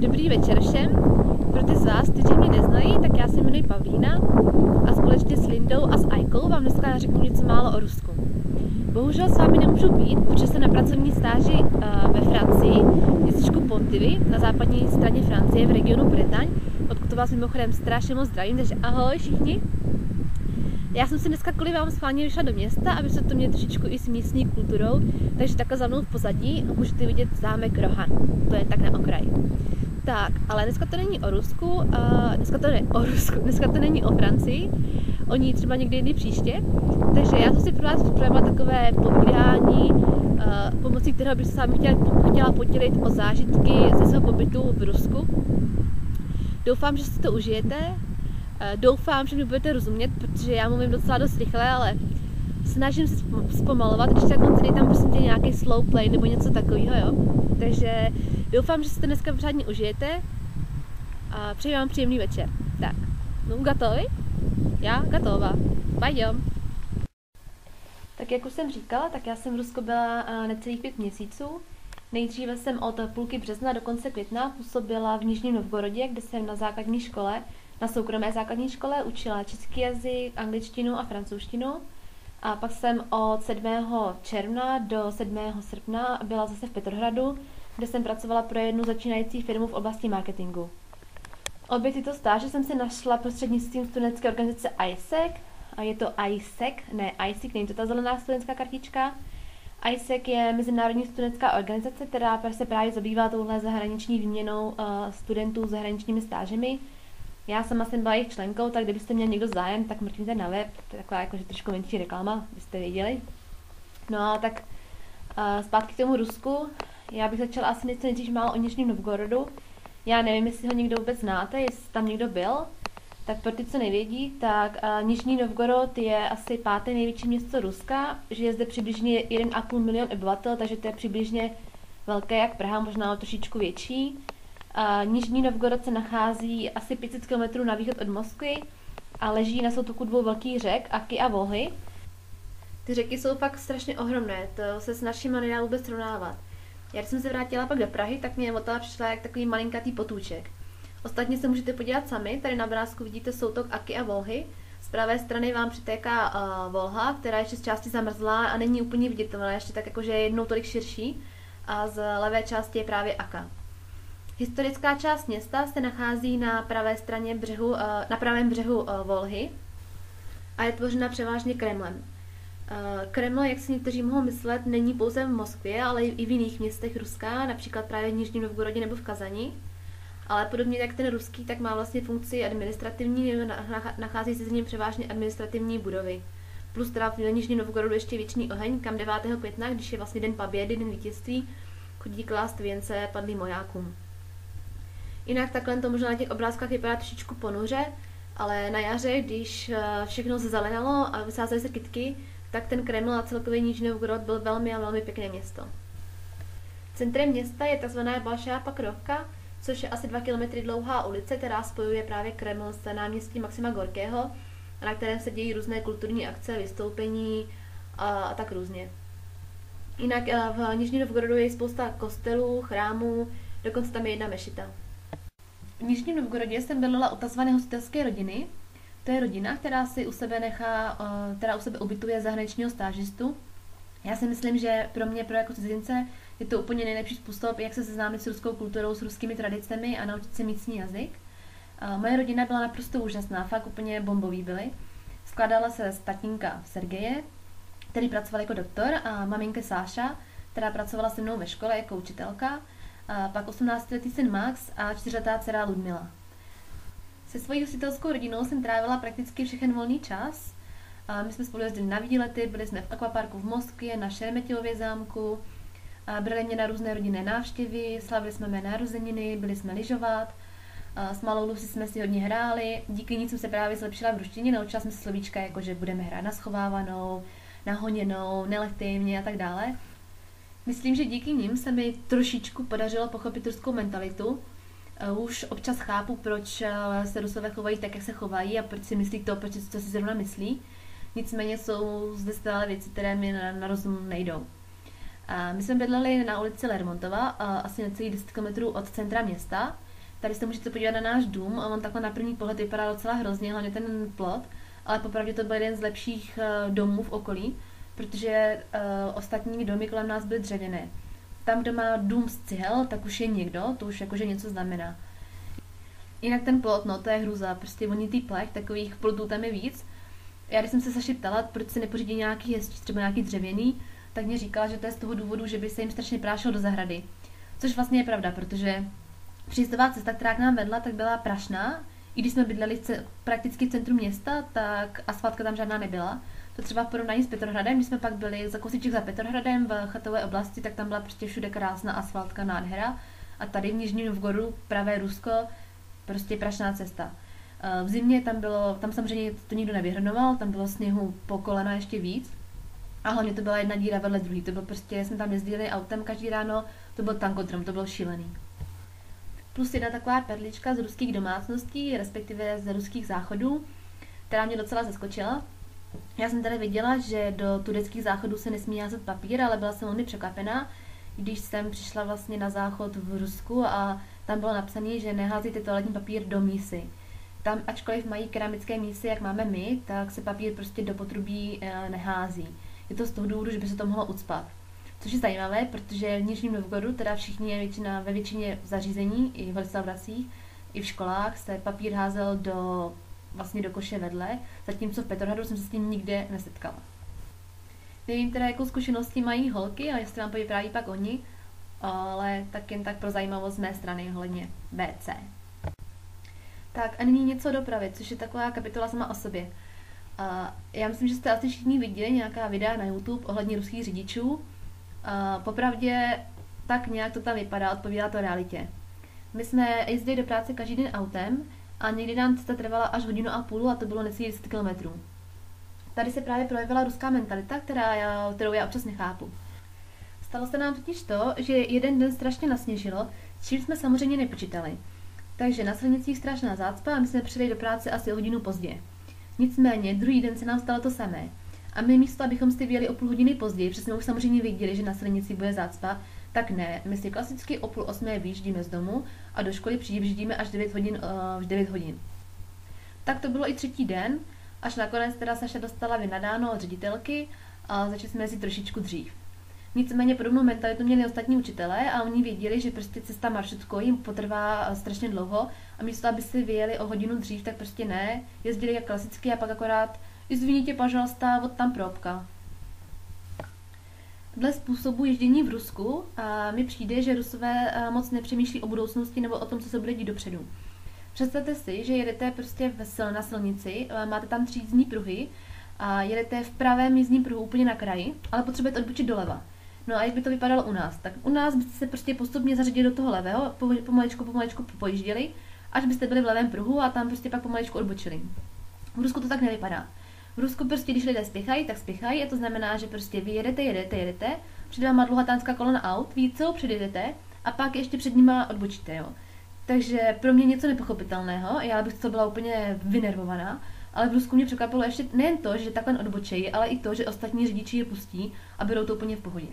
Dobrý večer všem. Pro ty z vás, kteří mě neznají, tak já se jmenuji Pavlína a společně s Lindou a s Ajkou vám dneska řeknu něco málo o Rusku. Bohužel s vámi nemůžu být, protože jsem na pracovní stáži ve Francii, v městečku Pontivy, na západní straně Francie, v regionu Bretaň, odkud vás mimochodem strašně moc zdravím, takže ahoj všichni. Já jsem si dneska kvůli vám schválně vyšla do města, aby se to měli trošičku i s místní kulturou, takže takhle za mnou v pozadí můžete vidět zámek Rohan, to je tak na okraji. Tak, ale dneska to není o Rusku, dneska to není o Francii, o ní třeba někdy jindy příště, takže já jsem si pro vás připravila takové povídání, pomocí kterého bych se s vámi chtěla podělit o zážitky ze svého pobytu v Rusku. Doufám, že si to užijete, doufám, že mi budete rozumět, protože já mluvím docela dost rychle, ale snažím se zpomalovat, když tak on tam prosím tě nějaký slow play nebo něco takového, jo. Takže doufám, že si to dneska pořádně užijete a přeji vám příjemný večer. Tak, no gotovi? Já gotová. Pojďme. Tak jak už jsem říkala, tak já jsem v Rusku byla necelých 5 měsíců. Nejdříve jsem od půlky března do konce května působila v Nižním Novgorodě, kde jsem na základní škole, na soukromé základní škole učila český jazyk, angličtinu a francouzštinu. A pak jsem od 7. června do 7. srpna byla zase v Petrohradu, kde jsem pracovala pro jednu začínající firmu v oblasti marketingu. Obě tyto stáže jsem si našla prostřednictvím studentské organizace ISEC, a je to ISEC, ne ISEC, není to ta zelená studentská kartička. ISEC je mezinárodní studentská organizace, která se právě zabývá touhle zahraniční výměnou studentů s zahraničními stážemi. Já sama jsem byla jejich členkou, tak kdybyste měli někdo zájem, tak mrkněte na web, to je taková jakože trošku menší reklama, byste věděli. No a tak zpátky k tomu Rusku, já bych začala asi něco nejdřív málo o Nižním Novgorodu. Já nevím, jestli ho někdo vůbec znáte, jestli tam někdo byl, tak pro ty, co nevědí, tak Nižní Novgorod je asi 5. největší město Ruska, že je zde přibližně 1,5 milion obyvatel, takže to je přibližně velké jak Praha, možná trošičku větší. Nižní Novgorod se nachází asi 500 km na východ od Moskvy a leží na soutoku 2 velkých řek, Aky a Volhy. Ty řeky jsou fakt strašně ohromné, to se s našimi nedá vůbec srovnávat. Já když jsem se vrátila pak do Prahy, tak mě Vltava přišla jak takový malinkatý potůček. Ostatně se můžete podívat sami, tady na obrázku vidíte soutok Aky a Volhy. Z pravé strany vám přitéká Volha, která je z části zamrzlá a není úplně viditelná, ještě tak jakože je jednou tolik širší, a z levé části je právě Aka. Historická část města se nachází na pravém břehu Volhy a je tvořena převážně Kremlem. Kreml, jak si někteří mohou myslet, není pouze v Moskvě, ale i v jiných městech Ruska, například právě v Nižním Novgorodě nebo v Kazani. Ale podobně jak ten ruský, tak má vlastně funkci administrativní, nachází se z něm převážně administrativní budovy. Plus teda v Nižním Novgorodu ještě věčný oheň, kam 9. května, když je vlastně den Pabědy, den vítězství, chodí klást věnce padlým vojákům. Jinak takhle to možná na těch obrázkách vypadá trošičku ponuře, ale na jaře, když všechno zelenalo a vysázely se kytky, tak ten Kreml a celkově Nižní Novgorod byl velmi a velmi pěkné město. Centrem města je tzv. Balšaja Pakrovka, což je asi 2 km dlouhá ulice, která spojuje právě Kreml s náměstím Maxima Gorkého, na kterém se dějí různé kulturní akce, vystoupení a tak různě. Jinak v Nižním Novgorodu je spousta kostelů, chrámů, dokonce tam je jedna mešita. V Nižním Novgorodě jsem bydlela u tzv. Hostitelské rodiny. To je rodina, která si u sebe ubytuje zahraničního stážistu. Já si myslím, že pro mě, pro jako cizince, je to úplně nejlepší způsob, jak se seznámit s ruskou kulturou, s ruskými tradicemi a naučit se místní jazyk. Moje rodina byla naprosto úžasná, fakt úplně bombový byli. Skládala se z tatínka Sergeje, který pracoval jako doktor, a maminka Sáša, která pracovala se mnou ve škole jako učitelka, a pak 18letý syn Max a 4letá dcera Ludmila. Se svojí hostitelskou rodinou jsem trávila prakticky všechen volný čas. My jsme spolu jezdili na výlety, byli jsme v akvaparku v Moskvě, na Šeremetělově zámku, brali mě na různé rodinné návštěvy, slavili jsme mé narozeniny, byli jsme lyžovat, s malou Lucy jsme si hodně hráli, díky ní jsem se právě zlepšila v ruštině, naučila jsem se slovíčka, jako že budeme hrát na schovávanou, na honěnou, nelektivně a tak dále. Myslím, že díky nim se mi trošičku podařilo pochopit ruskou mentalitu. Už občas chápu, proč se Rusové chovají tak, jak se chovají a proč si myslí to, proč co si zrovna myslí. Nicméně jsou zde stále věci, které mi na rozum nejdou. My jsme bydleli na ulici Lermontova, asi necelých 10 km od centra města. Tady se můžete podívat na náš dům a on takhle na první pohled vypadá docela hrozně, hlavně ten plot, ale popravdě to byl jeden z lepších domů v okolí, protože ostatní domy kolem nás byly dřevěné. Tam, kdo má dům z cihel, tak už je někdo, to už jakože něco znamená. Jinak ten plot, no to je hruza, prostě vonitý plech, takových plotů tam je víc. Já když jsem se Saši ptala, proč se nepořídí nějaký hezčí, třeba nějaký dřevěný, tak mě říkala, že to je z toho důvodu, že by se jim strašně prášilo do zahrady. Což vlastně je pravda, protože příjezdová cesta, která k nám vedla, tak byla prašná. I když jsme bydleli prakticky v centru města, tak asfaltka tam žádná nebyla. To třeba v porovnání s Petrohradem, když jsme pak byli za kousíček za Petrohradem v chatové oblasti, tak tam byla prostě všude krásná asfaltka, nádhera. A tady v Nižním Novgorodu, pravé Rusko, prostě prašná cesta. V zimě tam samozřejmě to nikdo nevyhrnoval, tam bylo sněhu po kolena ještě víc. A hlavně to byla jedna díra vedle druhý. To bylo prostě, jsme tam jezdili autem každý ráno, to byl tankodrom, to bylo šílený. Plus jedna taková perlička z ruských domácností, respektive z ruských záchodů, která mě docela zaskočila. Já jsem tady viděla, že do tureckých záchodů se nesmí házet papír, ale byla jsem velmi překvapená, když jsem přišla vlastně na záchod v Rusku a tam bylo napsané, že neházíte toaletní papír do mísy. Tam, ačkoliv mají keramické mísy, jak máme my, tak se papír prostě do potrubí nehází. Je to z toho důvodu, že by se to mohlo ucpat. Což je zajímavé, protože v Nižním Novgorodu, teda ve většině zařízení, i v restauracích, i v školách, se papír házel do koše vedle, zatímco v Petrohradu jsem se s tím nikde nesetkala. Nevím teda, jakou zkušenosti mají holky, ale jestli vám povypráví pak oni, ale tak jen tak pro zajímavost z mé strany ohledně WC. Tak a nyní něco o dopravě, což je taková kapitola sama o sobě. Já myslím, že jste asi všichni viděli nějaká videa na YouTube ohledně ruských řidičů. Popravdě tak nějak to tam vypadá, odpovídá to realitě. My jsme jezdili do práce každý den autem a někdy nám cesta trvala až 1,5 hodiny a to bylo necelých 10 kilometrů. Tady se právě projevila ruská mentalita, kterou já občas nechápu. Stalo se nám totiž to, že jeden den strašně nasněžilo, s čím jsme samozřejmě nepočítali. Takže na silnicích strašná zácpa a my jsme přijeli do práce asi o hodinu pozdě. Nicméně, druhý den se nám stalo to samé. A my místo, abychom si vyjeli o půl hodiny později, protože jsme už samozřejmě věděli, že na silnici bude zácpa, tak ne. My si klasicky o 7:30 vyjíždíme z domu a do školy přijíždíme až 9 hodin. Tak to bylo i třetí den, až nakonec teda Saša dostala vynadáno od ředitelky a začali jsme jezdit trošičku dřív. Nicméně podobnou mentalitu měli ostatní učitelé a oni věděli, že prostě cesta maršrutkou jim potrvá strašně dlouho a místo, aby si vyjeli o hodinu dřív, tak prostě ne, jezdili jak klasicky a pak akorát izviníte, pažalsta, od tam próbka. Dle způsobu ježdění v Rusku mi přijde, že Rusové moc nepřemýšlí o budoucnosti nebo o tom, co se bude dít dopředu. Představte si, že jedete prostě na silnici, máte tam 3 jízdní pruhy a jedete v pravém jízdním pruhu úplně na kraji, ale potřebujete odbočit doleva. No a jak by to vypadalo u nás? Tak u nás byste se prostě postupně zařadili do toho levého, pomaličku pojížděli, až byste byli v levém pruhu a tam prostě pak pomaličku odbočili. V Rusku to tak nevypadá. V Rusku prostě, když lidé spěchají, tak spěchají a to znamená, že prostě vy jedete, před váma dlouhatánská kolona aut, vy celou předjedete a pak ještě před nima odbočíte, jo. Takže pro mě něco nepochopitelného, já bych to byla úplně vynervovaná, ale v Rusku mě překvapilo ještě nejen to, že takhle odbočejí, ale i to, že ostatní řidiči je pustí a berou to úplně v pohodě.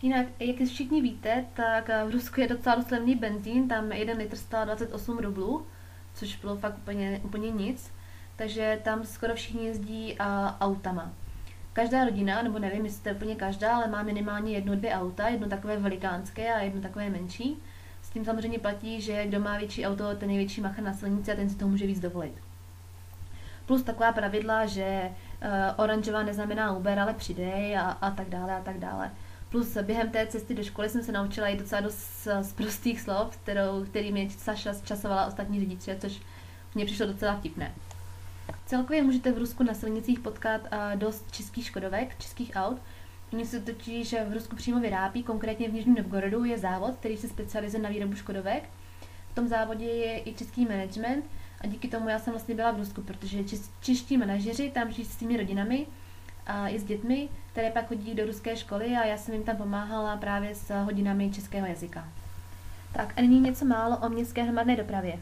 Jinak, jak všichni víte, tak v Rusku je docela dost levný benzín, tam 1 litr stál 28 rublů, což bylo fakt úplně nic, takže tam skoro všichni jezdí autama. Každá rodina, nebo nevím, jestli to je úplně každá, ale má minimálně 1-2 auta, jedno takové velikánské a jedno takové menší. S tím samozřejmě platí, že kdo má větší auto, ten největší macha na silnici a ten si to může víc dovolit. Plus taková pravidla, že oranžová neznamená Uber, ale přidej a tak dále a tak dále. Plus během té cesty do školy jsem se naučila i docela dost z prostých slov, který mě Saša zčasovala ostatní řidiče, což mně přišlo docela vtipné. Celkově můžete v Rusku na silnicích potkat dost českých škodovek, českých aut. Oni se totiž v Rusku přímo vyrábí, konkrétně v Nižním Novgorodu je závod, který se specializuje na výrobu škodovek. V tom závodě je i český management a díky tomu já jsem vlastně byla v Rusku, protože čeští manažeři tam žijí s těmi rodinami a i s dětmi, které pak chodí do ruské školy a já jsem jim tam pomáhala právě s hodinami českého jazyka. Tak a nyní něco málo o městské hromadné dopravě.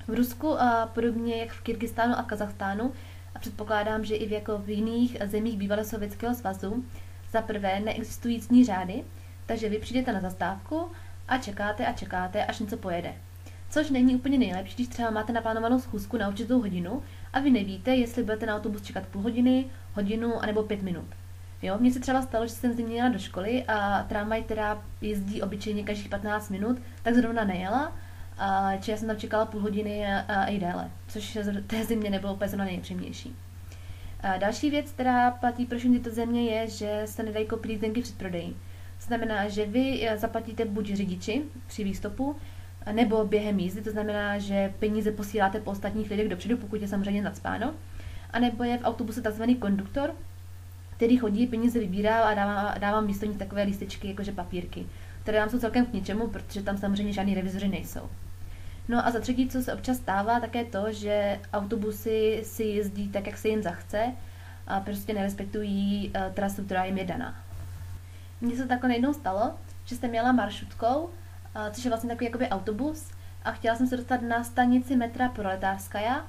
V Rusku, podobně jak v Kyrgyzstánu a v Kazachstánu, a předpokládám, že i v jiných zemích bývalého Sovětského svazu, za prvé neexistují jízdní řády, takže vy přijdete na zastávku a čekáte, až něco pojede. Což není úplně nejlepší, když třeba máte naplánovanou schůzku na určitou hodinu a vy nevíte, jestli budete na autobus čekat půl hodiny, hodinu anebo 5 minut. Jo, mně se třeba stalo, že jsem zde měla do školy a tramvaj, která jezdí obyčejně každých 15 minut, tak zrovna nejela, či já jsem tam čekala půl hodiny a i déle, což v té zimě nebylo úplně zrovna nejpříjemnější. Další věc, která platí pro všechny tyto země, je, že se nedají koupit jízdenky před prodejí. To znamená, že vy zaplatíte buď řidiči při výstupu, nebo během jízdy, to znamená, že peníze posíláte po ostatních lidech dopředu, pokud je samozřejmě nacpáno, a nebo je v autobuse tzv. Konduktor, který chodí, peníze vybírá a dává místo nich takové lístečky, jakože papírky, které nám jsou celkem k ničemu, protože tam samozřejmě žádný revizoři nejsou. No a za třetí, co se občas stává, také to, že autobusy si jezdí tak, jak se jim zachce a prostě nerespektují trasu, která jim je daná. Mně se takhle jednou stalo, že jsem jela maršrutkou, což je vlastně takový jakoby autobus, a chtěla jsem se dostat na stanici metra Proletářskaja,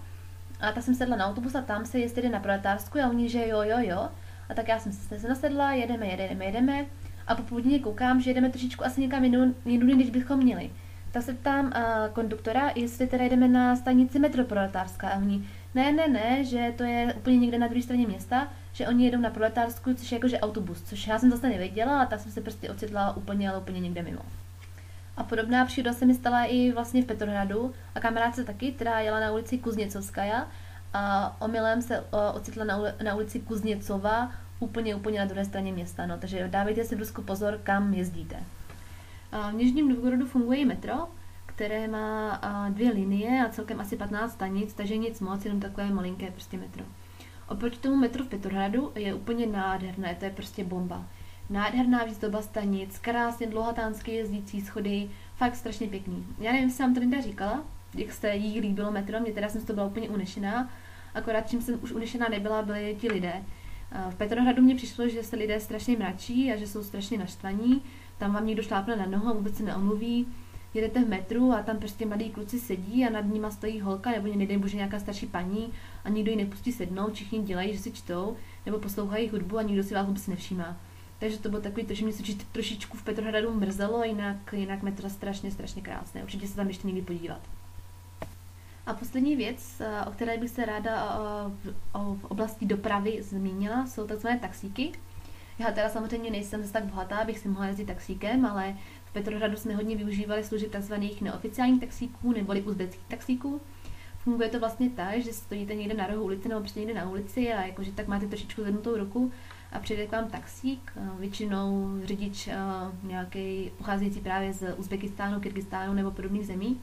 a tak jsem sedla na autobus a tam se jestli jde na Proletářsku a oni, že jo. A tak já jsem se nasedla, jedeme a po půl hodině koukám, že jedeme trošičku asi někam jinudy, než bychom měli. Tak se ptám konduktora, jestli teda jedeme na stanici metro Proletářská a oni, ne, že to je úplně někde na druhé straně města, že oni jedou na Proletářsku, což je jakože autobus, což já jsem zase nevěděla a tak jsem se prostě ocitla úplně někde mimo. A podobná příhoda se mi stala i vlastně v Petrohradu a kamarádce taky, která jela na ulici Kuzněcovskaja a omylem se ocitla na ulici Kuzněcova úplně na druhé straně města, no, takže dávejte si v Rusku pozor, kam jezdíte. V Nižním Novgorodu funguje i metro, které má 2 linie a celkem asi 15 stanic, takže nic moc, jenom takové malinké prostě metro. Oproti tomu metro v Petrohradu je úplně nádherné, to je prostě bomba. Nádherná výzdoba stanic, krásně dlouhatánské jezdící schody, fakt strašně pěkný. Já nevím, jestli vám to Linda říkala, jak se jí líbilo metro, mě teda jsem z toho byla úplně unešená, akorát čím jsem už unešená nebyla, byli ti lidé. V Petrohradu mně přišlo, že se lidé strašně mračí a že jsou strašně naštvaní, tam vám někdo šlápne na nohu a vůbec se neomluví, jedete v metru a tam prostě mladí kluci sedí a nad nima stojí holka nebo nedej bože nějaká starší paní a nikdo ji nepustí sednout, všichni dělají, že si čtou nebo poslouchají hudbu a nikdo si vás vůbec nevšímá. Takže to bylo takový to, že mě se trošičku v Petrohradu mrzelo, jinak metro strašně krásné. Určitě se tam ještě někdy podívat. A poslední věc, o které bych se ráda v oblasti dopravy zmínila, jsou tzv. Taxíky. Já teda samozřejmě nejsem zase tak bohatá, abych si mohla jezdit taxíkem, ale v Petrohradu jsme hodně využívali služeb tzv. Neoficiálních taxíků neboli uzbeckých taxíků. Funguje to vlastně tak, že stojíte někde na rohu ulice nebo prostě někde na ulici a jakože tak máte trošičku zvednutou ruku a přijde k vám taxík, většinou řidič nějaký pocházející právě z Uzbekistánu, Kyrgyzstánu nebo podobných zemí.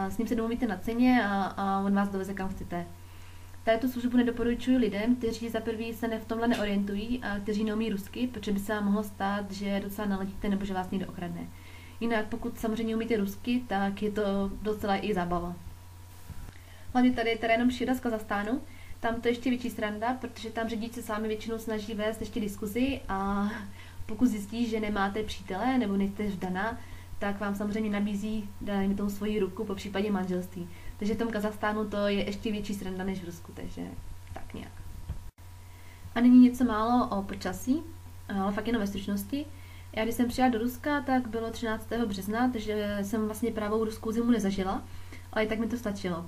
S ním se domluvíte na ceně a on vás doveze kam chcete. Tato službu nedoporučuji lidem, kteří za prvý se v tomhle neorientují a kteří neumí rusky, protože by se vám mohlo stát, že docela naladíte nebo že vás někdo okradne. Jinak pokud samozřejmě umíte rusky, tak je to docela i zábava. Hlavně tady je teda jenom příhoda z Kazachstánu. Tam to ještě větší sranda, protože tam řidič se s vámi většinou snaží vést ještě diskuzi a pokud zjistí, že nemáte přítele nebo nejste vdaná, tak vám samozřejmě nabízí, dejme tomu svoji ruku, po případě manželství. Takže v tom Kazachstánu to je ještě větší sranda než v Rusku, takže tak nějak. A nyní něco málo o počasí, ale fakt jenom ve stručnosti. Já když jsem přijela do Ruska, tak bylo 13. března, takže jsem vlastně pravou ruskou zimu nezažila, ale i tak mi to stačilo.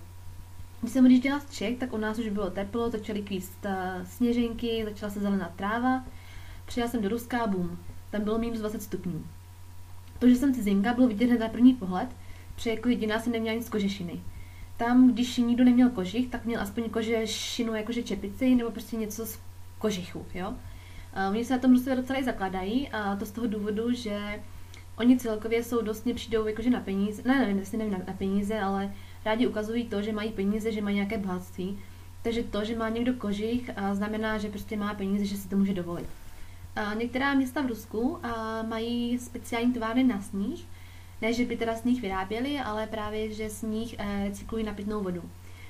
Když jsem odjížděla z Čech, tak u nás už bylo teplo, začaly kvíst sněženky, začala se zelená tráva. Přijela jsem do Ruska a bum, tam bylo minus 20 stupňů. To, že jsem cizinka, bylo vidět hned na první pohled, protože jako jediná jsem neměla nic z kožešiny. Tam, když nikdo neměl kožich, tak měl aspoň kožešinu, jakože čepici, nebo prostě něco z kožichu, jo. Oni se na tom Rusové docela i zakladají a to z toho důvodu, že oni celkově jsou dost přijdou jakože na peníze, nevím na peníze, ale rádi ukazují to, že mají peníze, že mají nějaké bohatství. Takže to, že má někdo kožich, znamená, že prostě má peníze, že si to může dovolit. Některá města v Rusku mají speciální továrny na sníh. Ne, že by teda sníh vyráběli, ale právě, že sníh recyklují na pitnou vodu.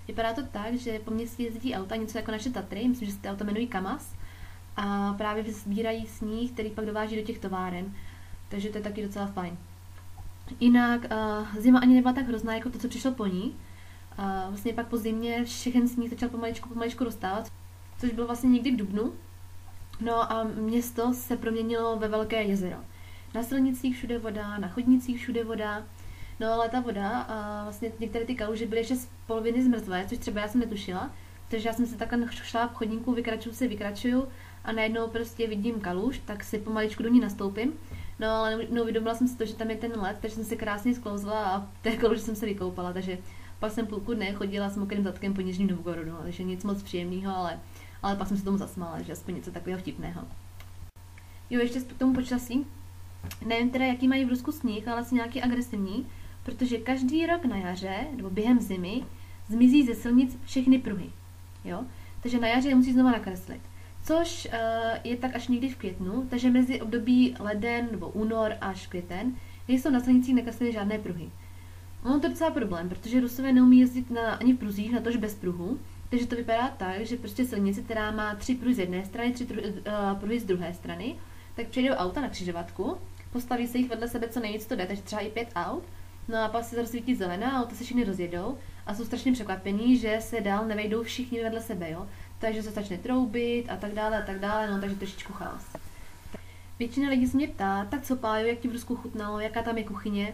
Vypadá to tak, že po městě jezdí auta, něco jako naše Tatry, myslím, že se ty auta jmenují Kamaz, a právě sbírají sníh, který pak dováží do těch továren. Takže to je taky docela fajn. Jinak zima ani nebyla tak hrozná, jako to, co přišlo po ní. Vlastně pak po zimě všechen sníh začal pomaličku roztávat, což bylo vlastně někdy v dubnu. No a město se proměnilo ve velké jezero. Na silnicích všude voda, na chodnicích všude voda. No ale ta voda a vlastně některé ty kaluže byly ještě z poloviny zmrzlé, což třeba já jsem netušila. Takže já jsem se takhle šla v chodníku, vykračuju a najednou prostě vidím kaluž, tak si pomaličku do ní nastoupím. No ale uvědomila jsem si to, že tam je ten led, takže jsem se krásně sklouzla a v té kaluži jsem se vykoupala, takže pak jsem půlku dne chodila s mokrým zadkem po Nižním Novgorodu, takže nic moc příjemného, ale pak jsem se tomu zasmála, že aspoň něco takového vtipného. Jo, ještě k tomu počasí. Nevím teda, jaký mají v Rusku sníh, ale asi nějaký agresivní, protože každý rok na jaře, nebo během zimy, zmizí ze silnic všechny pruhy. Jo? Takže na jaře je musí znova nakreslit. Což je tak až někdy v květnu, takže mezi období leden nebo únor až květen nejsou na silnicích nakresleny žádné pruhy. Ono to je docela problém, protože Rusové neumí jezdit ani v pruzích, natož bez pruhu, takže to vypadá tak, že prostě silnice, která má 3 pruhy z jedné strany, 3 pruhy z druhé strany, tak přijedou auta na křižovatku, postaví se jich vedle sebe co nejvíc to jde, takže třeba i 5 aut, no a pak se rozsvítí zelená, auta se všichni rozjedou a jsou strašně překvapení, že se dál nevejdou všichni vedle sebe, jo. Takže se začne troubit a tak dále, no takže trošičku chaos. Většina lidí se mě ptá, tak co Pájo, jak ti v Rusku chutnalo, jaká tam je kuchyně?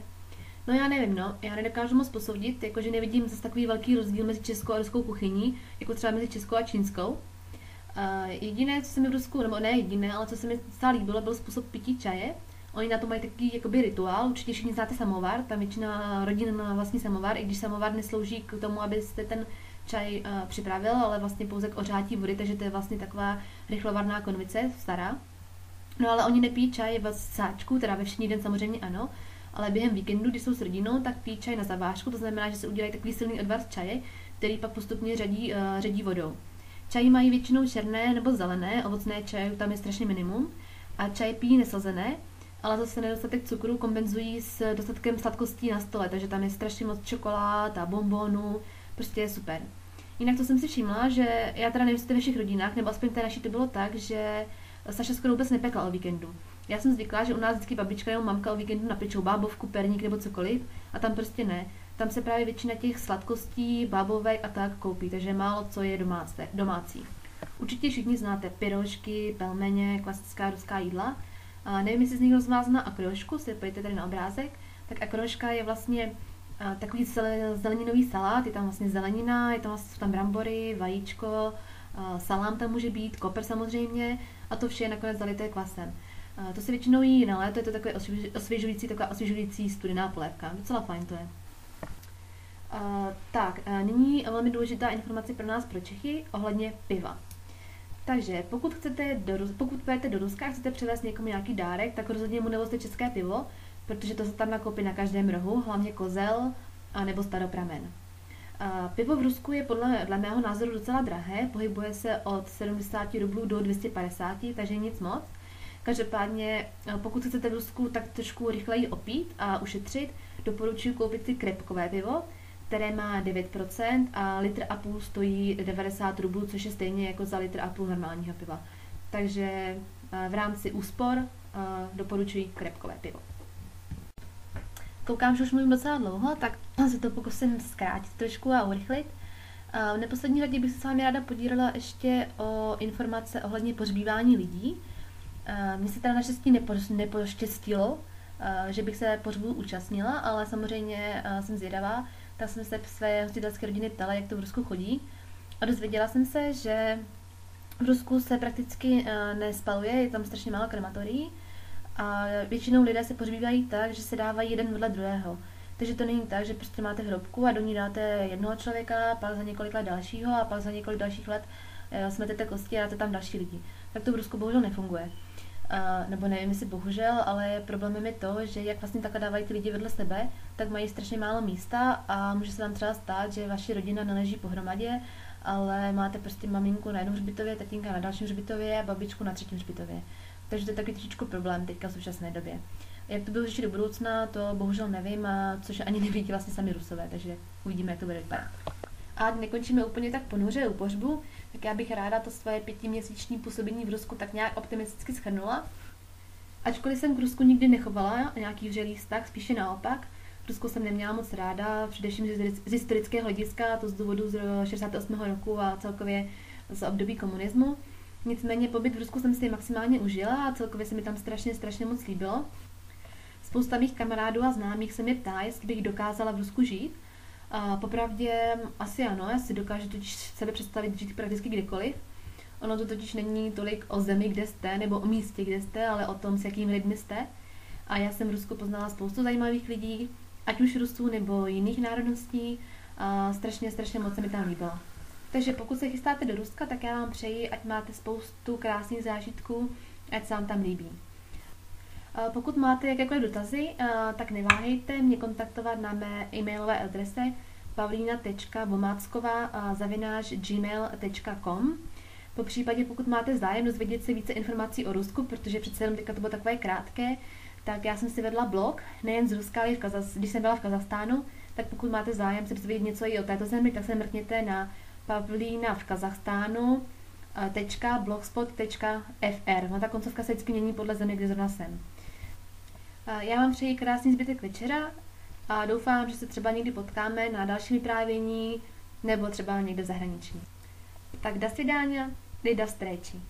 No já nevím, já nedokážu moc posoudit, jakože nevidím zase takový velký rozdíl mezi českou a ruskou kuchyní, jako třeba mezi českou a čínskou. Jediné, co se mi v Rusku, nebo ne jediné, ale co se mi docela líbilo, byl způsob pití čaje. Oni na to mají takový jakoby rituál, určitě všichni znáte samovar, tam většina rodin má vlastní samovar, i když samovar neslouží k tomu, abyste ten čaj připravil, ale vlastně pouze k ohřátí vody, takže to je vlastně taková rychlovarná konvice, stará. No ale oni nepijí čaj v sáčku, teda ve všední den samozřejmě ano, ale během víkendu, když jsou s rodinou, tak pijí čaj na zavážku, to znamená, že se udělají takový silný odvar z čaje, který pak postupně ředí vodou. Čaj mají většinou černé nebo zelené, ovocné čaje tam je strašně minimum a čaj pijí neslazené, ale zase nedostatek cukru kompenzují s dostatkem sladkostí na stole, takže tam je strašně moc čokolád a bonbonů, prostě je super. Jinak to jsem si všimla, že já teda nevím, jestli to ve všech rodinách, nebo aspoň té naší to bylo tak, že Saša skoro vůbec nepekla o víkendu. Já jsem zvyklá, že u nás vždycky babička nebo mamka o víkendu napečou bábovku, perník nebo cokoliv a tam prostě ne. Tam se právě většina těch sladkostí, bábovek a tak koupí, takže málo co je domácí. Určitě všichni znáte pyrošky, pelmeně, klasická ruská jídla. A nevím, jestli z někdo z vás zná akrošku, se pojďte tady na obrázek. Tak akroška je vlastně takový zeleninový salát, je tam vlastně zelenina, jsou tam brambory, vajíčko, salám tam může být, kopr samozřejmě a to vše je nakonec zalité kvasem. To se většinou jí na léto, je to takové osvěžující studená polévka, docela fajn to je. Nyní velmi důležitá informace pro nás, pro Čechy, ohledně piva. Takže pokud pojete do Ruska a chcete přivést někomu nějaký dárek, tak rozhodně mu nevozte české pivo, protože to se tam nakoupí na každém rohu, hlavně Kozel a nebo Staropramen. Pivo v Rusku je dle mého názoru docela drahé, pohybuje se od 70 rublů do 250, takže nic moc. Každopádně, pokud chcete v Rusku tak trošku rychleji opít a ušetřit, doporučuji koupit si krepkové pivo, které má 9% a litr a půl stojí 90 rublů, což je stejně jako za litr a půl normálního piva. Takže v rámci úspor doporučuji krepkové pivo. Koukám, že už mluvím docela dlouho, tak se to pokusím zkrátit trošku a urychlit. V neposlední řadě bych se s vámi ráda podílela ještě o informace ohledně pohřbívání lidí. Mně se teda naštěstí nepoštěstilo, že bych se pohřbu účastnila, ale samozřejmě jsem zvědavá, tak jsem se své hostitelské rodiny ptala, jak to v Rusku chodí. A dozvěděla jsem se, že v Rusku se prakticky nespaluje, je tam strašně málo krematorií a většinou lidé se pohřbívají tak, že se dávají jeden vedle druhého. Takže to není tak, že prostě máte hrobku a do ní dáte jednoho člověka, pak za několik let dalšího a pak za několik dalších let smetete kosti a dáte tam další lidi. Tak to v Rusku bohužel nefunguje. Nebo nevím, jestli bohužel, ale problémem je to, že jak vlastně takhle dávají ty lidi vedle sebe, tak mají strašně málo místa a může se vám třeba stát, že vaše rodina neleží pohromadě, ale máte prostě maminku na jednom hřbitově, tatínka na dalším hřbitově a babičku na třetím hřbitově. Takže to je takový trošičku problém teďka v současné době. Jak to bylo řešit do budoucna, to bohužel nevím, což ani nevidí vlastně sami Rusové, takže uvidíme, jak to bude vypadat. A ať nekončíme úplně tak ponuře u pohřbu, tak já bych ráda to svoje 5měsíční působení v Rusku tak nějak optimisticky shrnula. Ačkoliv jsem k Rusku nikdy nechovala nějaký vřelý vztah, spíše naopak. V Rusku jsem neměla moc ráda, především z historického hlediska, to z důvodu z 68. roku a celkově z období komunismu. Nicméně pobyt v Rusku jsem si maximálně užila a celkově se mi tam strašně moc líbilo. Spousta mých kamarádů a známých se mě ptá, jestli bych dokázala v Rusku žít. Popravdě asi ano, já si dokážu totiž sebe představit žít prakticky kdekoliv. Ono to totiž není tolik o zemi, kde jste, nebo o místě, kde jste, ale o tom, s jakými lidmi jste. A já jsem v Rusku poznala spoustu zajímavých lidí, ať už Rusů nebo jiných národností. Strašně moc se mi tam líbilo. Takže pokud se chystáte do Ruska, tak já vám přeji, ať máte spoustu krásných zážitků, ať se vám tam líbí. Pokud máte jakékoliv dotazy, tak neváhejte mě kontaktovat na mé e-mailové adrese pavlina.vomácková@gmail.com. Po případě, pokud máte zájem dozvědět se více informací o Rusku, protože přece jenom teďka to bylo takové krátké, tak já jsem si vedla blog, nejen z Ruska, ale i když jsem byla v Kazachstánu, tak pokud máte zájem se dozvědět něco i o této zemi, tak se mrkněte na pavlina.v-kazachstánu.blogspot.fr. No, ta koncovka se vždycky mění podle země, kde zrovna jsem. Já vám přeji krásný zbytek večera a doufám, že se třeba někdy potkáme na dalším vyprávění nebo třeba někde v zahraničí. Tak do svidáňa, do stréči.